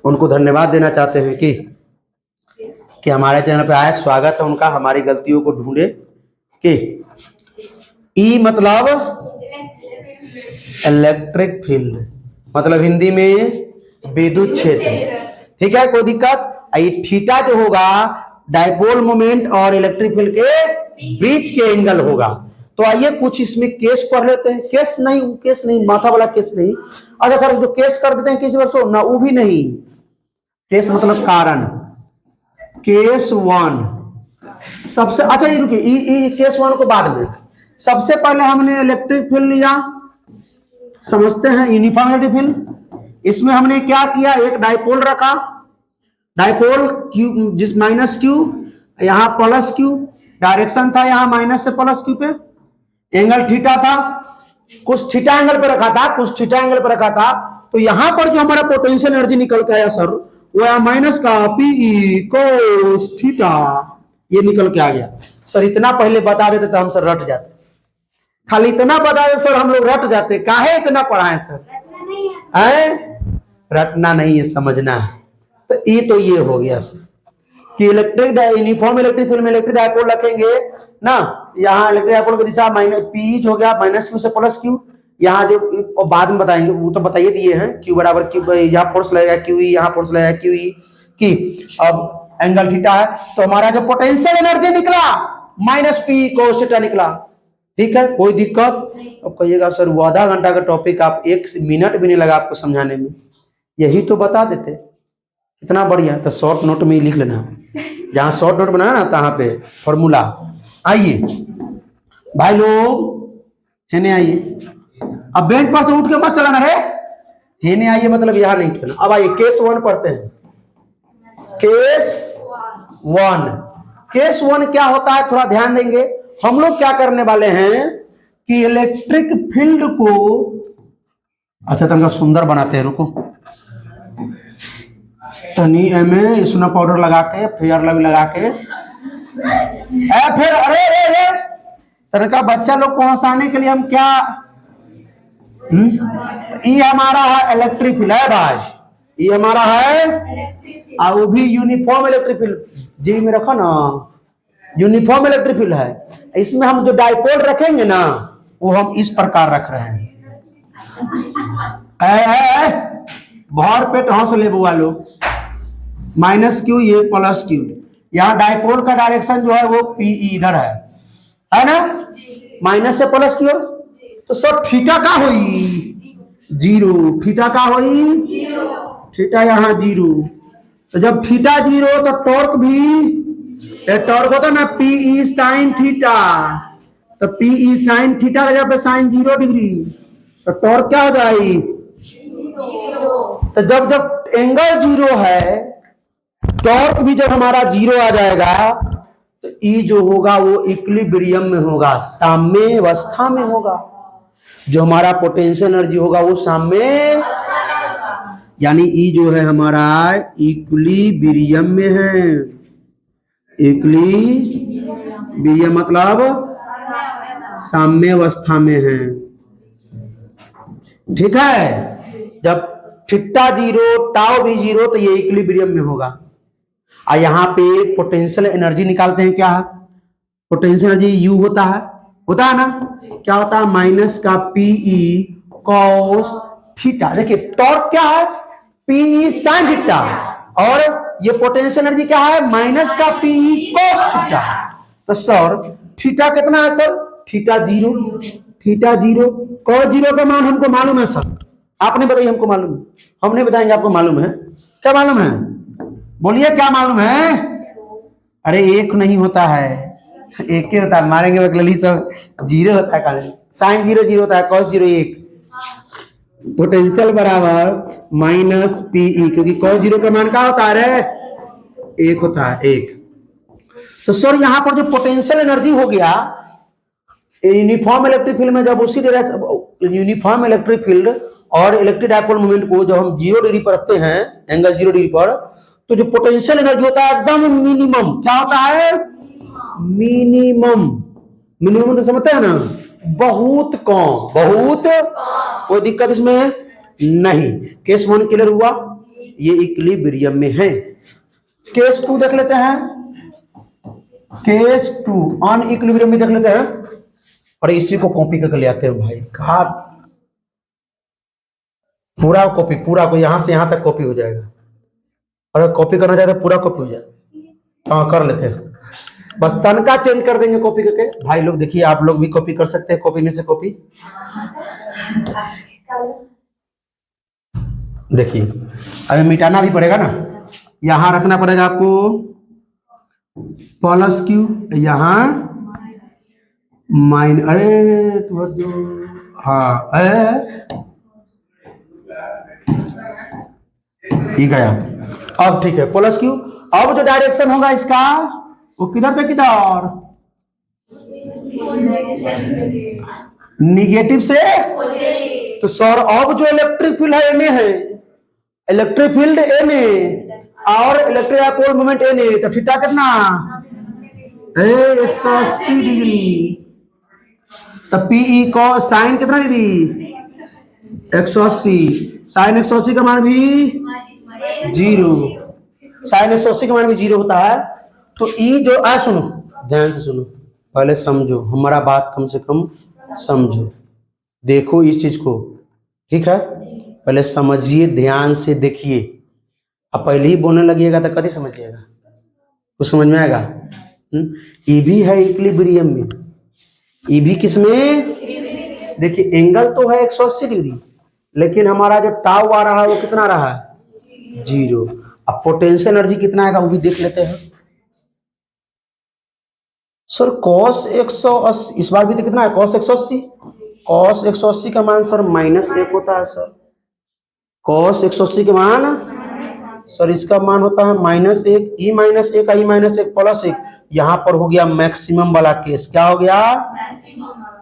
Speaker 1: उनको धन्यवाद देना चाहते हैं कि हमारे चैनल पे आए, स्वागत है उनका, हमारी गलतियों को ढूंढे। कि E मतलब इलेक्ट्रिक फील्ड, मतलब हिंदी में विद्युत क्षेत्र, ठीक है कोई दिक्कत? थीटा जो होगा डायपोल मोमेंट और इलेक्ट्रिक फील्ड के बीच के एंगल होगा। तो आइए कुछ इसमें केस पढ़ लेते हैं। केस नहीं माथा वाला केस नहीं। अच्छा सर जो केस कर देते हैं किसी वर्षों ना, वो भी नहीं। केस मतलब कारण। केस 1 सबसे अच्छा ये रुकिए, केस 1 को बाद में। सबसे पहले हमने इलेक्ट्रिक फील्ड लिया, समझते हैं यूनिफॉर्म इलेक्ट्रिक फील्ड। इसमें हमने क्या किया, एक डायपोल रखा, डायपोल क्यू जिस माइनस क्यू यहाँ प्लस क्यू, डायरेक्शन था यहाँ माइनस से प्लस क्यू पे, एंगल थीटा था, कुछ थीटा एंगल पे रखा था, कुछ थीटा एंगल पे रखा था। तो यहां पर जो हमारा पोटेंशियल एनर्जी निकल के आया सर वो माइनस का PE cos थीटा, ये निकल के आ गया। सर इतना पहले बता देते तो हम सर रट जाते, खाली इतना बता देते सर हम लोग रट जाते। काहे इतना पढ़ाए सर? रटना नहीं है, समझना है। तो ये हो गया सर कि इलेक्ट्रिक यूनिफॉर्म इलेक्ट्रिक फील्ड में इलेक्ट्रिक डायपोल रखेंगे ना, यहाँ इलेक्ट्रिक डायपोल की दिशा माइनस PE हो गया माइनस क्यू से प्लस क्यू। यहाँ जो बाद में बताएंगे वो तो बताइए दिए हैं, क्यू बराबर क्यू, यहाँ फोर्स लगेगा QE, यहाँ फोर्स लगेगा QE की। अब एंगल थीटा है तो हमारा जो पोटेंशियल एनर्जी निकला माइनस PE cos थीटा निकला। ठीक है कोई दिक्कत? अब कहिएगा सर वो आधा घंटा का टॉपिक आप 1 मिनट भी नहीं लगा आपको समझाने में, यही तो बता देते। इतना बढ़िया। तो शॉर्ट नोट में ही लिख लेना, जहाँ शॉर्ट नोट बनाया ना तहाँ पे फॉर्मूला आइए भाई लोग, हेने आइए। अब बेंच पर से उठ के मत चलाना रे, हेने आइए, मतलब यहां नहीं उठना। अब आइए केस 1 पढ़ते हैं। केस 1, केस 1 क्या होता है थोड़ा ध्यान देंगे। हम लोग क्या करने वाले हैं कि इलेक्ट्रिक फील्ड को, अच्छा तनका सुंदर बनाते हैं, रुको तनी एमे स्नो पाउडर लगा के, फेयर लवली लगा के, फिर अरे अरे अरे तनका बच्चा लोग को हंसाने के लिए हम क्या, ये हमारा है इलेक्ट्रिक फील्ड है भाई, ये हमारा है, और वो भी यूनिफॉर्म इलेक्ट्रिक फील्ड जी में रखो ना, यूनिफॉर्म इलेक्ट्रिक फील्ड है। इसमें हम जो डाइपोल रखेंगे ना, वो हम इस प्रकार रख रहे हैं। भर पेट हंस ले बुआ लोग, माइनस क्यू ये प्लस क्यू, यहाँ डाइपोल का डायरेक्शन जो है वो पी इधर है ना, माइनस से प्लस क्यू, तो सर थीटा का हुई 0, थीटा का हुई, थीटा यहाँ 0। तो जब थीटा 0 तो टॉर्क भी, टॉर्क होता ना पीई साइन थीटा, तो पीई साइन थीटा का जब साइन 0 डिग्री, तो टॉर्क क्या हो जाएगी, तो जब जब एंगल 0 है, टॉर्क भी जब हमारा 0 आ जाएगा, तो ई जो होगा वो इक्विलिब्रियम में होगा, साम्य अवस्था में होगा। जो हमारा पोटेंशियल एनर्जी होगा वो साम्य, यानी ई जो है हमारा इक्विलिब्रियम में है। इक्विलिब्रियम मतलब साम्य अवस्था में है, ठीक है। जब थीटा 0 टाउ भी 0 तो ये इक्विलिब्रियम में होगा। और यहाँ पे पोटेंशियल एनर्जी निकालते हैं, क्या है पोटेंशियल एनर्जी, यू होता है ना, क्या होता है माइनस का पीई कॉस थीटा। देखिए टॉर्क क्या है पीई साइन थीटा, और ये पोटेंशियल एनर्जी क्या है माइनस का पीई कॉस थीटा। तो सर थीटा कितना है सर, थीटा 0, थीटा 0, कॉस 0 का मान हमको मालूम है सर, आपने बताइए हमको मालूम है, हम नहीं बताएंगे, आपको मालूम है, क्या मालूम है, बोलिए क्या मालूम है। अरे एक नहीं होता है, एक ही होता है, मारेंगे वकलली सब 0 होता है, साइन 0 0 होता है, कॉस 0 1, पोटेंशियल बराबर माइनस पीई, क्योंकि कॉस 0 का मान क्या होता है रे, 1 होता है 1। तो सर यहां पर जो पोटेंशियल एनर्जी हो गया यूनिफॉर्म इलेक्ट्रिक फील्ड में, जब उसी यूनिफॉर्म इलेक्ट्रिक फील्ड और इलेक्ट्रिक डाइपोल मोमेंट को जब हम 0 डिग्री पर रखते हैं, एंगल 0 डिग्री पर, तो जो पोटेंशियल एनर्जी होता है एकदम मिनिमम, क्या होता है मिनिमम, मिनिमम तो समझते हैं ना, बहुत कम, बहुत, कोई दिक्कत इसमें नहीं। केस 1 क्लियर हुआ, ये इक्विलिब्रियम में है। केस 2 देख लेते हैं, केस 2 अन इक्विलिब्रियम में देख लेते हैं। और इसी को कॉपी करके ले आते हैं भाई, कहा पूरा कॉपी, पूरा को यहां से यहां तक कॉपी हो जाएगा, अगर कॉपी करना चाहते पूरा कॉपी हो जाएगा। हाँ कर लेते हैं, बस तनका चेंज कर देंगे कॉपी करके। भाई लोग देखिए आप लोग भी कॉपी कर सकते हैं, कॉपी में से कॉपी देखिए, अभी मिटाना भी पड़ेगा ना, यहां रखना पड़ेगा आपको प्लस क्यू, यहां माइन, अरे जो हाँ ये गया, अब ठीक है प्लस क्यू। अब जो डायरेक्शन होगा इसका वो किधर से किधर, निगेटिव से, तो सर अब जो इलेक्ट्रिक फील्ड है एने है, इलेक्ट्रिक फील्ड एने और इलेक्ट्रिक डाइपोल मोमेंट एने, तो थीटा कितना 180 डिग्री, तो पीई को साइन कितना डिग्री 180, साइन 180 का मान भी 0, साइन 180 का मान भी 0 होता है। तो ई जो सुनो ध्यान से सुनो, पहले समझो हमारा बात, कम से कम समझो, देखो इस चीज को, ठीक है, पहले समझिए, ध्यान से देखिए। अब पहले ही बोलने लगिएगा तो कभी समझिएगा, कुछ समझ में आएगा। ई भी है इक्विलिब्रियम में, ई भी किसमें, देखिए एंगल तो है 180 डिग्री, लेकिन हमारा जो टाउ आ रहा है वो कितना रहा है 0। अब पोटेंशियल एनर्जी कितना आएगा वो भी देख लेते हैं। सर cos 180 इस बार भी तो कितना है cos 180, cos 180 का मान सर -1 होता है सर। cos 180 के मान सर इसका मान होता है -1, e-1 का e-1 +1, यहाँ पर हो गया मैक्सिमम वाला केस। क्या हो गया?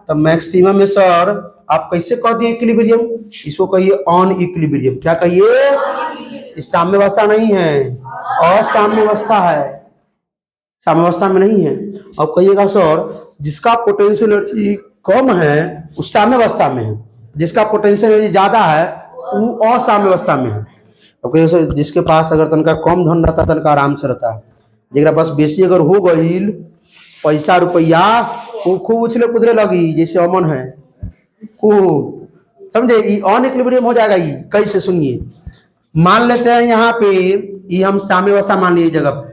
Speaker 1: तो मैक्सिमम में सर आप कैसे कह दिए इक्विलिब्रियम, इसको कहिए ऑन इक्विलिब्रियम। क्या कहिए? इस साम्यावस्था नहीं है, असाम्यावस्था है, साम्यावस्था में नहीं है। अब कहिएगा सर जिसका पोटेंशियल एनर्जी कम है उस साम्यावस्था में है, जिसका पोटेंशियल एनर्जी ज्यादा है वो असाम्यावस्था में है। अब कहिए सर जिसके पास अगर तनका कम धन रहता तनका आराम से रहता, जरा पास बेसी अगर हो गई पैसा रुपया वो खूब उछले कूदने लगी जैसे अमन है खूब, समझे? ये अनइक्विलिब्रियम हो जाएगा। ये कैसे? सुनिए, मान लेते हैं यहाँ पे ये हम साम्यावस्था मान लिए जगह पे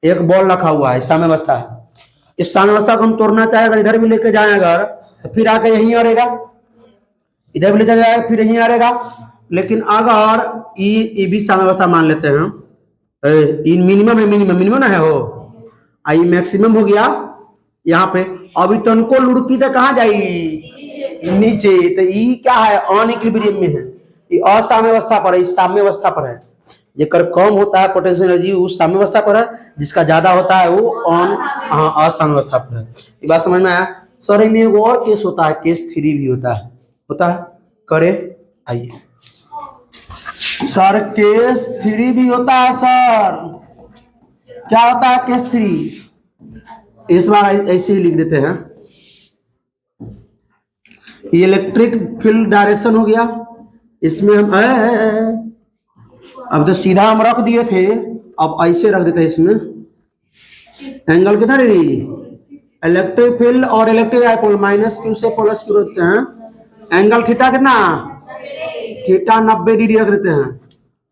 Speaker 1: एक बॉल रखा हुआ है, साम्यावस्था है। इस साम्यावस्था को हम तोड़ना चाहे अगर इधर भी लेके जाए अगर तो फिर आके यहीं आएगा, इधर भी ले जाएगा फिर यहीं आएगा। लेकिन अगर ये भी साम्यावस्था मान लेते हैं, मिनिमम है, मिनिमम ना है हो, आई मैक्सिमम हो गया यहाँ पे। अभी तो उनको लुड़की तो कहाँ जाई? नीचे। तो ये क्या है? अनइक्विलिब्रियम में है, ये असाम्यावस्था पर है, इस साम्यावस्था पर है। जेकर कम होता है पोटेंशियल एनर्जी उस साम्यावस्था पर है, जिसका ज्यादा होता है वो असाम्यावस्था पर है। ये बात समझ में आया? सर इनमें एक और केस होता है, केस 3 भी होता है करे। आइए सर केस 3 भी होता है सर। क्या होता है केस 3? इस बार ऐसे ही लिख देते हैं, ये इलेक्ट्रिक फील्ड डायरेक्शन हो गया। इसमें हम अब तो सीधा हम रख दिए थे, अब ऐसे रख देते हैं। इसमें एंगल कितना डिग्री? इलेक्ट्रिक फील्ड और इलेक्ट्रिक डाइपोल -q से +q रखते हैं। एंगल थीटा कितना? थीटा 90 डिग्री रख देते हैं।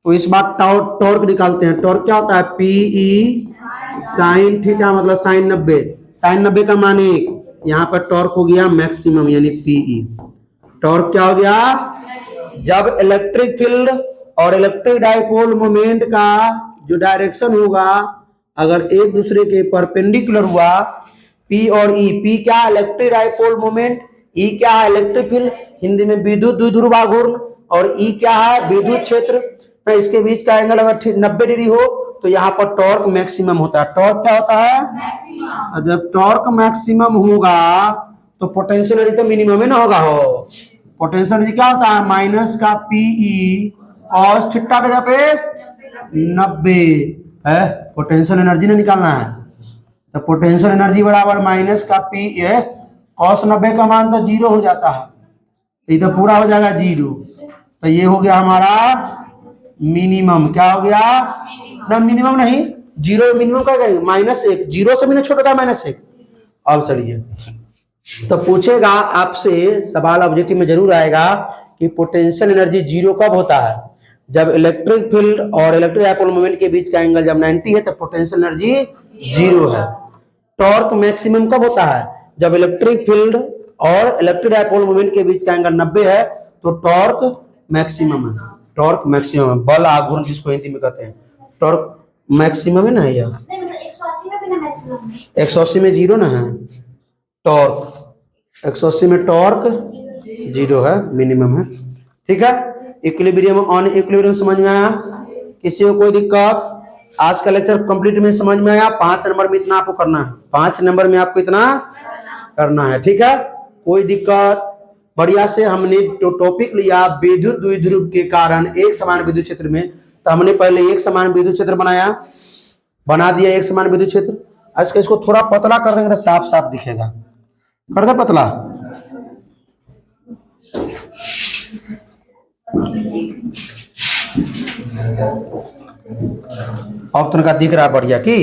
Speaker 1: तो इस बार टॉर्क निकालते हैं। टॉर्क क्या होता है? PE साइन थीटा मतलब साइन 90, साइन 90 का मान 1। यहाँ पर टॉर्क हो गया मैक्सिमम यानी PE। टॉर्क क्या हो गया? जब इलेक्ट्रिक फील्ड और इलेक्ट्रिक डाइपोल मोमेंट का जो डायरेक्शन होगा अगर एक दूसरे के परपेंडिकुलर हुआ, P और E, P क्या? इलेक्ट्रिक डाइपोल मोमेंट, E क्या है? इलेक्ट्रिक फील्ड, हिंदी में विद्युत द्विध्रुव घूर्ण, और E क्या है? विद्युत क्षेत्र। तो इसके बीच का एंगल अगर 90 डिग्री हो तो यहाँ पर टॉर्क मैक्सिमम होता है। टॉर्क क्या होता है? मैक्सिमम। जब टॉर्क मैक्सिमम होगा तो पोटेंशियल एनर्जी तो मिनिमम ही ना होगा हो। पोटेंशियल एनर्जी क्या होता है? माइनस का PE cos थीटा के जगह पे 90 है। पोटेंशियल एनर्जी ने निकालना है तो पोटेंशियल एनर्जी बराबर माइनस का PE cos 90 का मान तो 0 हो जाता है, तो ये तो पूरा हो जाएगा 0। तो ये हो गया हमारा मिनिमम। क्या हो गया? ना मिनिमम नहीं, 0 मिनिमम का -1, 0 से भी छोटा था -1। अब चलिए तो पूछेगा आपसे सवाल, ऑब्जेक्टिव में जरूर आएगा कि पोटेंशियल एनर्जी 0 कब होता है? जब इलेक्ट्रिक फील्ड और इलेक्ट्रिक डाइपोल मोमेंट के बीच का एंगल जब 90 है तो पोटेंशियल एनर्जी 0 है। टॉर्क मैक्सिमम कब होता है? जब इलेक्ट्रिक फील्ड और इलेक्ट्रिक डाइपोल मोमेंट के बीच का एंगल 90 है तो टॉर्क मैक्सिमम है। टॉर्क मैक्सिमम है, बल आघूर्ण जिसको हिंदी में कहते हैं, टॉर्क मैक्सिमम है ना। या 180 में 0 ना है टॉर्क, 180 में टॉर्क 0 है, मिनिमम है। ठीक है, इक्विलिब्रियम ऑन इक्विलिब्रियम समझ में आया? किसी को कोई दिक्कत? आज का लेक्चर कंप्लीट में समझ में आया? 5 नंबर में इतना आपको करना है, 5 नंबर में आपको इतना करना है। ठीक है, कोई दिक्कत? बढ़िया से हमने तो टॉपिक लिया विद्युत द्विध्रुव के कारण एक समान विद्युत क्षेत्र में, तो हमने पहले एक समान विद्युत क्षेत्र बना दिया एक समान विद्युत क्षेत्र। आज का इसको थोड़ा पतला कर देंगे तो साफ साफ दिखेगा। कर दे पतला। अब तुमका दिख रहा है बढ़िया की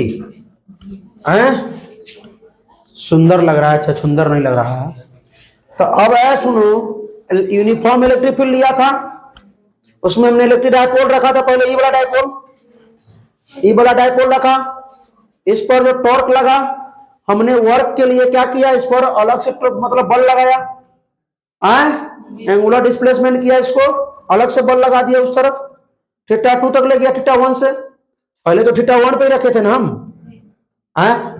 Speaker 1: सुंदर लग रहा है? अच्छा सुंदर नहीं लग रहा है तो अब सुनो, यूनिफॉर्म इलेक्ट्रिक फील्ड लिया था, उसमें हमने इलेक्ट्रिक डाइपोल रखा था पहले, ये वाला डाइपोल रखा। इस पर जो टॉर्क लगा हमने वर्क के लिए क्या किया? इस पर अलग से मतलब बल लगाया, एंगुलर डिस्प्लेसमेंट किया, इसको अलग से बल लगा दिया उस तरफ, θ2 तक ले गया θ1 से। पहले तो θ1 पे ही रखे थे ना हम,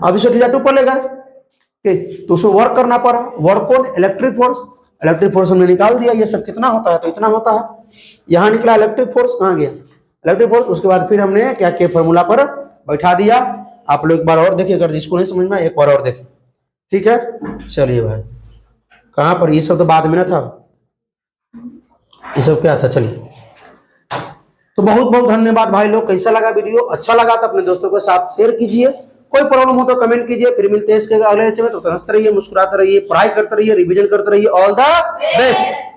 Speaker 1: अब इसे θ2 पर ले गए। तो उसमें वर्क करना पड़ा। वर्क कौन? Electric force. इलेक्ट्रिक फोर्स हमने निकाल दिया, ये सब कितना होता है तो इतना होता है। यहां निकला इलेक्ट्रिक फोर्स, कहां गया इलेक्ट्रिक फोर्स। उसके बाद फिर हमने क्या किया, फॉर्मूला पर बैठा दिया। आप लोग एक बार और देखिए, अगर जिसको नहीं समझ में एक बार और देखिए, ठीक है। चलिए भाई, कहां पर, ये सब तो बाद में ना था, ये सब क्या था। चलिए, तो बहुत बहुत धन्यवाद भाई लोग। कैसा लगा वीडियो? अच्छा लगा तो अपने दोस्तों के साथ शेयर कीजिए। कोई प्रॉब्लम हो तो कमेंट कीजिए। फिर मिलते हैं इसके अगले लेक्चर में। तो हंसते रहिए, मुस्कुराते रहिए, पढ़ाई करते रहिए, रिवीजन करते रहिए। All the best.